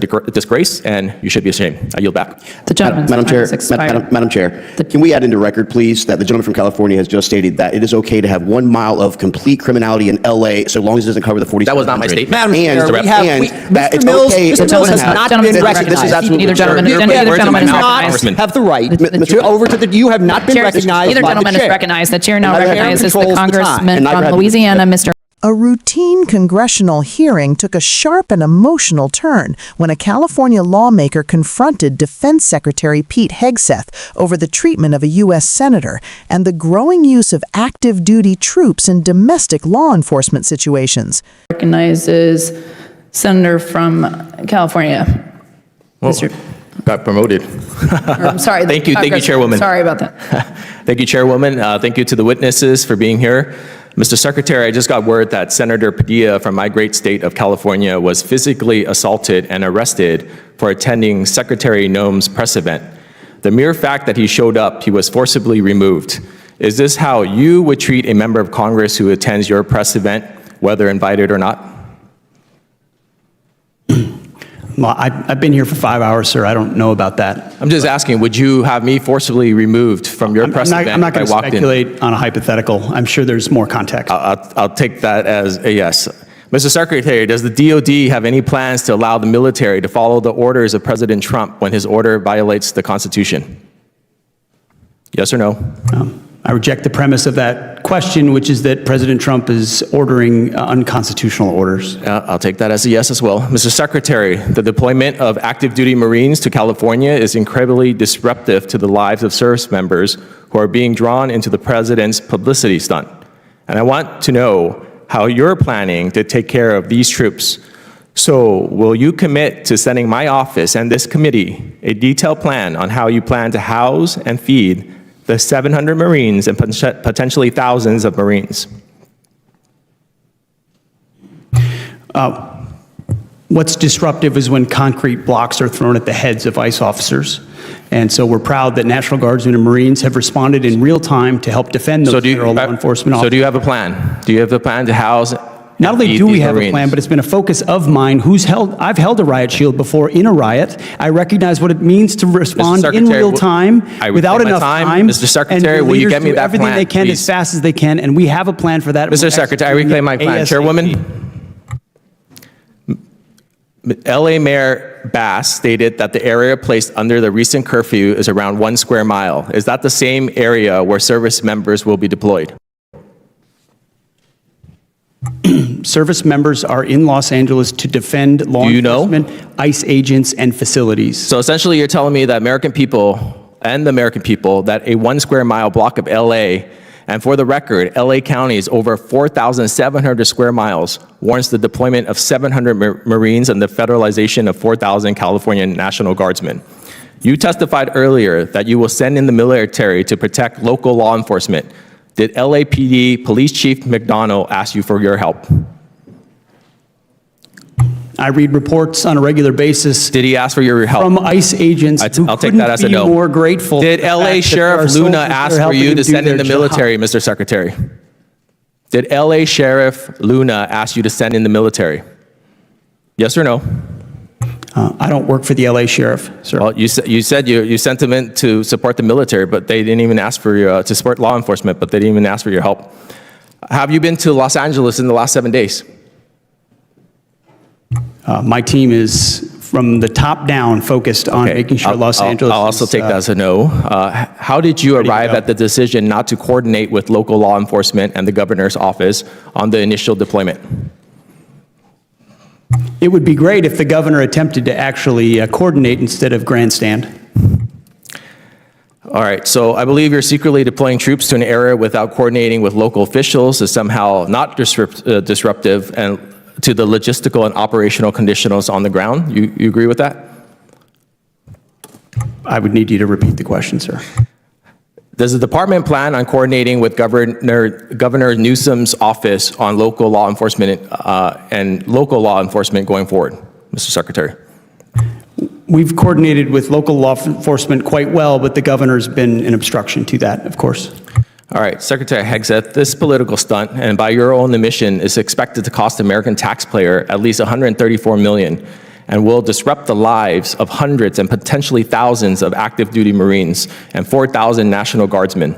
disgrace, and you should be ashamed. I yield back. The gentleman's Madam time Chair, has expired. Madam Chair, can we add into record, please, that the gentleman from California has just stated that it is okay to have 1 mile of complete criminality in LA so long as it doesn't cover the 40. That was not my statement. Madam Chair, Mr. Mr. Mills has not been recognized. This is absolutely Neither gentleman, absurd. neither gentleman is You do recognized. not have the right to over to the. You have not been recognized Neither by the gentleman is chair. recognized. The chair now The chair recognizes the controls the time. congressman And I've from had- Louisiana, Mr. A routine congressional hearing took a sharp and emotional turn when a California lawmaker confronted Defense Secretary Pete Hegseth over the treatment of a U.S. senator and the growing use of active duty troops in domestic law enforcement situations. Recognizes Senator from California. Well, got promoted. I'm sorry. Thank you, Chairwoman. Sorry about that. Thank you, Chairwoman. Thank you to the witnesses for being here. Mr. Secretary, I just got word that Senator Padilla from my great state of California was physically assaulted and arrested for attending Secretary Noem's press event. The mere fact that he showed up, he was forcibly removed. Is this how you would treat a member of Congress who attends your press event, whether invited or not? Well, I've been here for 5 hours, sir. I don't know about that. I'm just asking, would you have me forcibly removed from your press event I'm not going if to I walked in? speculate on a hypothetical. I'm sure there's more context. I'll take that as a yes. Mr. Secretary, does the DOD have any plans to allow the military to follow the orders of President Trump when his order violates the Constitution? Yes or no? I reject the premise of that question, which is that President Trump is ordering unconstitutional orders. I'll take that as a yes as well. Mr. Secretary, the deployment of active duty Marines to California is incredibly disruptive to the lives of service members who are being drawn into the president's publicity stunt. And I want to know how you're planning to take care of these troops. So will you commit to sending my office and this committee a detailed plan on how you plan to house and feed the 700 Marines and potentially thousands of Marines? What's disruptive is when concrete blocks are thrown at the heads of ICE officers. And so we're proud that National Guardsmen and Marines have responded in real time to help defend those federal law enforcement officers. So do you have a plan? Do you have a plan to house? Not only do we have a plan, but it's been a focus of mine. I've held a riot shield before in a riot. I recognize what it means to respond in real time without enough time. Mr. Secretary, will you get me that plan, everything they can as fast as they can, and we have a plan for that. Mr. Secretary, I reclaim my plan. Chairwoman, LA Mayor Bass stated that the area placed under the recent curfew is around 1 square mile. Is that the same area where service members will be deployed? Service members are in Los Angeles to defend law enforcement, ICE agents, and facilities. So essentially you're telling me that American people that a 1 square mile block of LA, and for the record, LA County is over 4,700 square miles, warrants the deployment of 700 Marines and the federalization of 4,000 California National Guardsmen. You testified earlier that you will send in the military to protect local law enforcement. Did LAPD Police Chief McDonnell ask you for your help? I read reports on a regular basis. Did he ask for your help? From ICE agents I'll take that as a no. More grateful. Did LA Sheriff Luna ask for you to send in the military, Mr. Secretary? Did LA Sheriff Luna ask you to send in the military? Yes or no? I don't work for the LA Sheriff, sir. Well, you said you sent them in to support the military, but they didn't even ask for your, to support law enforcement, but they didn't even ask for your help. Have you been to Los Angeles in the last 7 days? My team is from the top down focused on making sure Los Angeles I'll also take that as a no. How did you arrive at the decision not to coordinate with local law enforcement and the governor's office on the initial deployment? It would be great if the governor attempted to actually coordinate instead of grandstand. All right, so I believe you're secretly deploying troops to an area without coordinating with local officials is somehow not disruptive and to the logistical and operational conditions on the ground. You agree with that? I would need you to repeat the question, sir. Does the department plan on coordinating with Governor Newsom's office on local law enforcement and local law enforcement going forward, Mr. Secretary? We've coordinated with local law enforcement quite well, but the governor's been an obstruction to that, of course. All right, Secretary Hegseth, this political stunt, and by your own admission, is expected to cost the American taxpayer at least $134 million. and will disrupt the lives of hundreds and potentially thousands of active duty Marines and 4,000 National Guardsmen.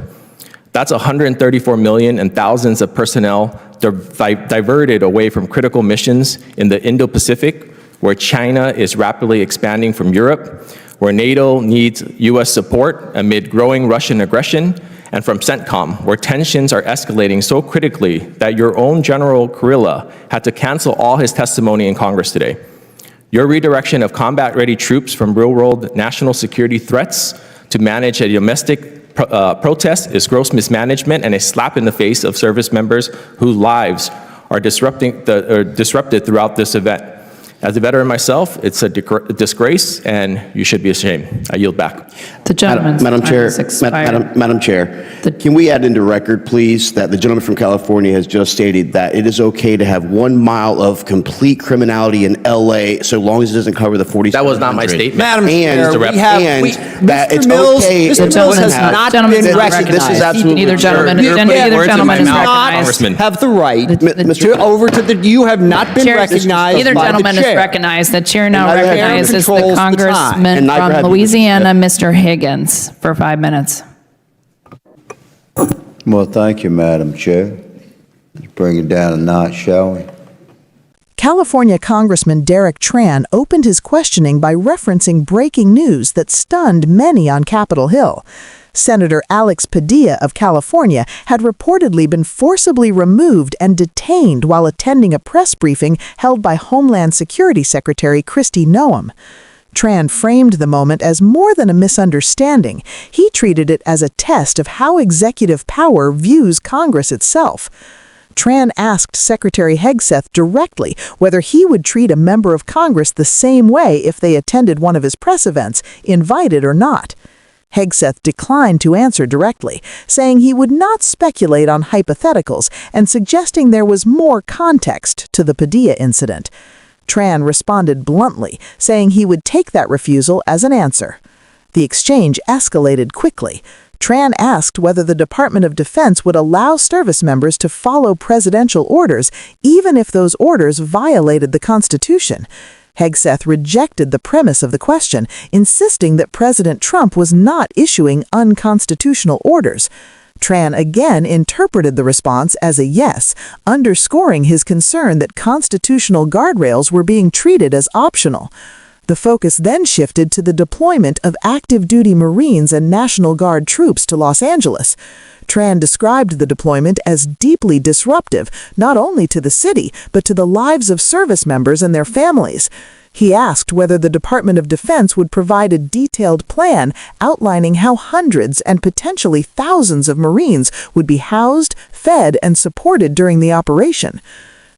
That's 134 million and thousands of personnel diverted away from critical missions in the Indo-Pacific, where China is rapidly expanding from Europe, where NATO needs U.S. support amid growing Russian aggression, and from CENTCOM, where tensions are escalating so critically that your own General Kurilla had to cancel all his testimony in Congress today. Your redirection of combat-ready troops from real-world national security threats to manage a domestic protest is gross mismanagement and a slap in the face of service members whose lives are disrupted throughout this event. As a veteran myself, it's a disgrace, and you should be ashamed. I yield back. The gentleman's Madam time Chair, has expired. Madam Chair, can we add into record, please, that the gentleman from California has just stated that it is okay to have 1 mile of complete criminality in LA so long as it doesn't cover the 4700. That was not my statement. Madam Chair, that it's Mills, okay. Mr. Mills has not been This is recognized. absolutely Neither gentleman, You're putting neither words in gentleman my is mouth, recognized. Congressman. Have the right Mr. you have not been Chair, recognized neither by the gentleman is chair. recognized. The chair now neither have you. recognizes the Controls the time. congressman And neither have from you. Louisiana, Mr. Higgins, for 5 minutes. Well, thank you, Madam Chair. Let's bring it down a notch, shall we? California Congressman Derek Tran opened his questioning by referencing breaking news that stunned many on Capitol Hill. Senator Alex Padilla of California had reportedly been forcibly removed and detained while attending a press briefing held by Homeland Security Secretary Kristi Noem. Tran framed the moment as more than a misunderstanding. He treated it as a test of how executive power views Congress itself. Tran asked Secretary Hegseth directly whether he would treat a member of Congress the same way if they attended one of his press events, invited or not. Hegseth declined to answer directly, saying he would not speculate on hypotheticals and suggesting there was more context to the Padilla incident. Tran responded bluntly, saying he would take that refusal as an answer. The exchange escalated quickly. Tran asked whether the Department of Defense would allow service members to follow presidential orders, even if those orders violated the Constitution. Hegseth rejected the premise of the question, insisting that President Trump was not issuing unconstitutional orders. Tran again interpreted the response as a yes, underscoring his concern that constitutional guardrails were being treated as optional. The focus then shifted to the deployment of active duty Marines and National Guard troops to Los Angeles. Tran described the deployment as deeply disruptive, not only to the city, but to the lives of service members and their families. He asked whether the Department of Defense would provide a detailed plan outlining how hundreds and potentially thousands of Marines would be housed, fed, and supported during the operation.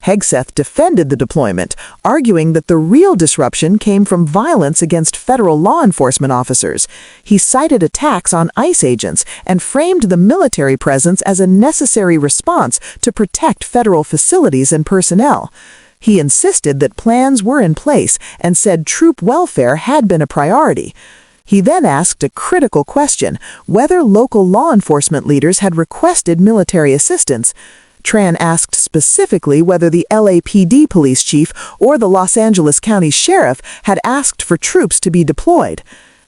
Hegseth defended the deployment, arguing that the real disruption came from violence against federal law enforcement officers. He cited attacks on ICE agents and framed the military presence as a necessary response to protect federal facilities and personnel. He insisted that plans were in place and said troop welfare had been a priority. He then asked a critical question, whether local law enforcement leaders had requested military assistance. Tran asked specifically whether the LAPD police chief or the Los Angeles County sheriff had asked for troops to be deployed.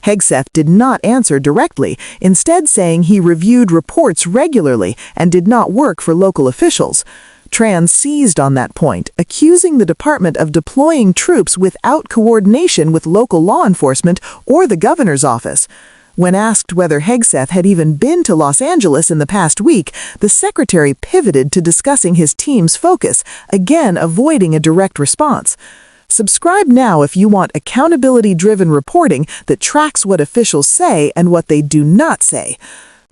Hegseth did not answer directly, instead saying he reviewed reports regularly and did not work for local officials. Tran seized on that point, accusing the department of deploying troops without coordination with local law enforcement or the governor's office. When asked whether Hegseth had even been to Los Angeles in the past week, the secretary pivoted to discussing his team's focus, again avoiding a direct response. Subscribe now if you want accountability-driven reporting that tracks what officials say and what they do not say.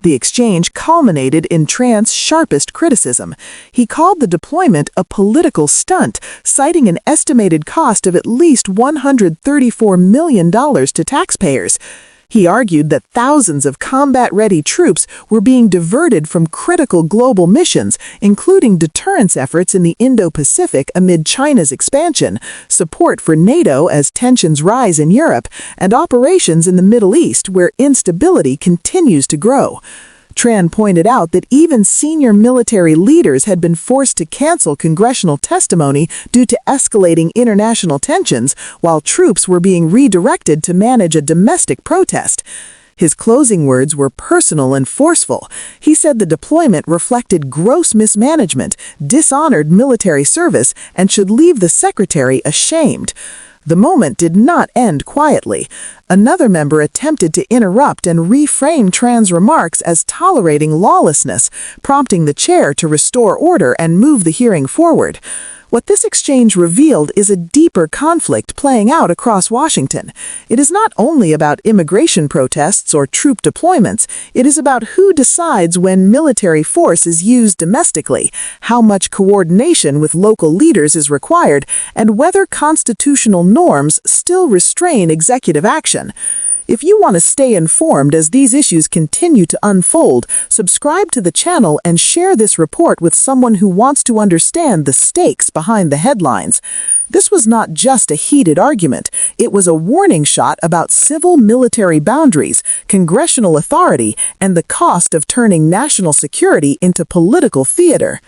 The exchange culminated in Tran's sharpest criticism. He called the deployment a political stunt, citing an estimated cost of at least $134 million to taxpayers. He argued that thousands of combat-ready troops were being diverted from critical global missions, including deterrence efforts in the Indo-Pacific amid China's expansion, support for NATO as tensions rise in Europe, and operations in the Middle East where instability continues to grow. Tran pointed out that even senior military leaders had been forced to cancel congressional testimony due to escalating international tensions, while troops were being redirected to manage a domestic protest. His closing words were personal and forceful. He said the deployment reflected gross mismanagement, dishonored military service, and should leave the secretary ashamed. The moment did not end quietly. Another member attempted to interrupt and reframe Tran's remarks as tolerating lawlessness, prompting the chair to restore order and move the hearing forward. What this exchange revealed is a deeper conflict playing out across Washington. It is not only about immigration protests or troop deployments, it is about who decides when military force is used domestically, how much coordination with local leaders is required, and whether constitutional norms still restrain executive action. If you want to stay informed as these issues continue to unfold, subscribe to the channel and share this report with someone who wants to understand the stakes behind the headlines. This was not just a heated argument, it was a warning shot about civil-military boundaries, congressional authority, and the cost of turning national security into political theater.